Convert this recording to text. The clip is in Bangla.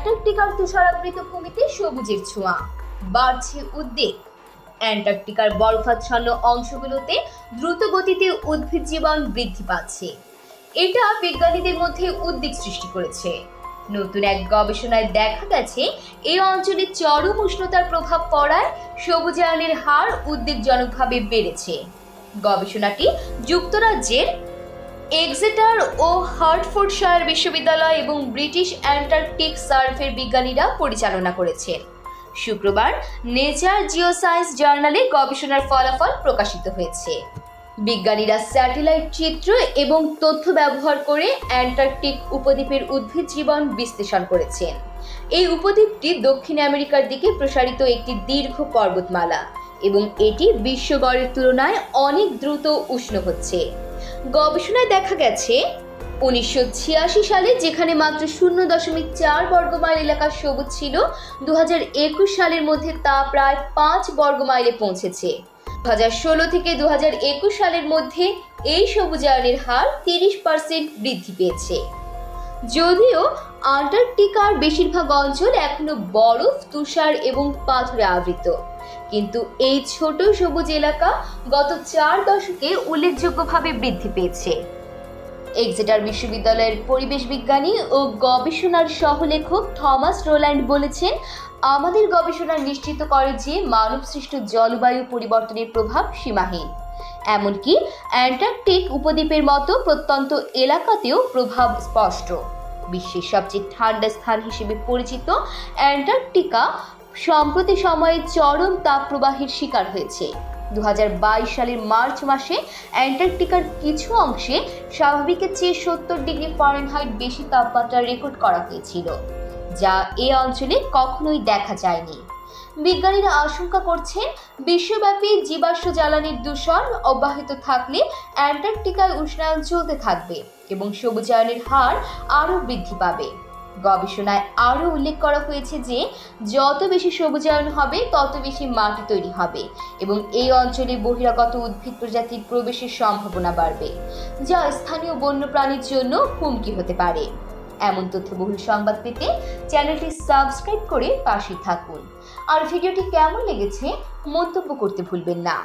অ্যান্টার্কটিকার তুষারাবৃত ভূমিতে সবুজের ছোঁয়া, বাড়ছে উদ্বেগ। অ্যান্টার্কটিকার বরফাচ্ছন্ন অংশগুলোতে দ্রুত গতিতে উদ্ভিদ জীবন বৃদ্ধি পাচ্ছে। এটা বিজ্ঞানীদের মধ্যে উদ্বেগ সৃষ্টি করেছে। নতুন এক গবেষণায় দেখা গেছে এই অঞ্চলে চরম উষ্ণতার প্রভাব পড়ায় সবুজায়নের হার উদ্বেগজনকভাবে বেড়েছে। গবেষণাটি যুক্তরাজ্যের এক্সেটার ও হার্টফোর্ডশায়ার বিশ্ববিদ্যালয় এবং ব্রিটিশ অ্যান্টার্কটিক সার্ভের বিজ্ঞানীরা পরিচালনা করেছেন। শুক্রবার নেচার জিওসায়েন্স জার্নালে গবেষণার ফলাফল প্রকাশিত হয়েছে। বিজ্ঞানীরা স্যাটেলাইট চিত্র এবং তথ্য ব্যবহার করে অ্যান্টার্কটিক উপদ্বীপের উদ্ভিদ জীবন বিশ্লেষণ করেছেন। এই উপদ্বীপটি দক্ষিণ আমেরিকার দিকে প্রসারিত একটি দীর্ঘ পর্বতমালা এবং এটি বিশ্বগড়ের তুলনায় অনেক দ্রুত উষ্ণ হচ্ছে। গবেষণায় দেখা গেছে 1986 সালে যেখানে মাত্র 0.4 বর্গমাইল এলাকা সবুজ ছিল, 2021 সালের মধ্যে তা প্রায় 5 বর্গমাইলে পৌঁছেছে। 2016 থেকে 2021 সালের মধ্যে এই সবুজায়নের হার 30% বৃদ্ধি পেয়েছে। যদিও অ্যান্টার্কটিকার বেশিরভাগ অঞ্চল এখনো বরফ, তুষার এবং পাথরে আবৃত, কিন্তু এই ছোট সবুজ এলাকা গত 4 দশকে উল্লেখযোগ্যভাবে বৃদ্ধি পেয়েছে। এক্সেটার বিশ্ববিদ্যালয়ের পরিবেশ বিজ্ঞানী ও গবেষণার সহলেখক থমাস রোল্যান্ড বলেছেন, আমাদের গবেষণা নিশ্চিত করে যে মানবসৃষ্ট জলবায়ু পরিবর্তনের প্রভাব সীমাহীন। এমনকি অ্যান্টার্কটিক উপদ্বীপের মতো প্রত্যন্ত এলাকাতেও প্রভাব স্পষ্ট। বিশ্বের সবচেয়ে ঠান্ডা স্থান হিসেবে পরিচিত অ্যান্টার্কটিকা সম্প্রতি সময়ে চরম তাপপ্রবাহের শিকার হয়েছে। 2022 সালের মার্চ মাসে অ্যান্টার্কটিকার কিছু অংশে স্বাভাবিকের চেয়ে 70 ডিগ্রি ফারেনহাইট বেশি তাপমাত্রা রেকর্ড করা হয়েছিল, যা এই অঞ্চলে কখনোই দেখা যায়নি। বিজ্ঞানীরা আশঙ্কা করছেন, বিশ্বব্যাপী জীবাশ্ম জ্বালানির দূষণ অব্যাহত থাকলে অ্যান্টার্কটিকায় উষ্ণায়ন চলতে থাকবে এবং সবুজায়নের হার আরও বৃদ্ধি পাবে। গবেষণায় আরও উল্লেখ করা হয়েছে যে যত বেশি সবুজায়ন হবে তত বেশি মাটি তৈরি হবে এবং এই অঞ্চলে বহিরাগত উদ্ভিদ প্রজাতির প্রবেশের সম্ভাবনা বাড়বে, যা স্থানীয় বন্যপ্রাণীর জন্য হুমকি হতে পারে। এমন তথ্যবহুল সংবাদ পেতে চ্যানেলটি সাবস্ক্রাইব করে পাশে থাকুন। আর ভিডিওটি কেমন লেগেছে মন্তব্য করতে ভুলবেন না।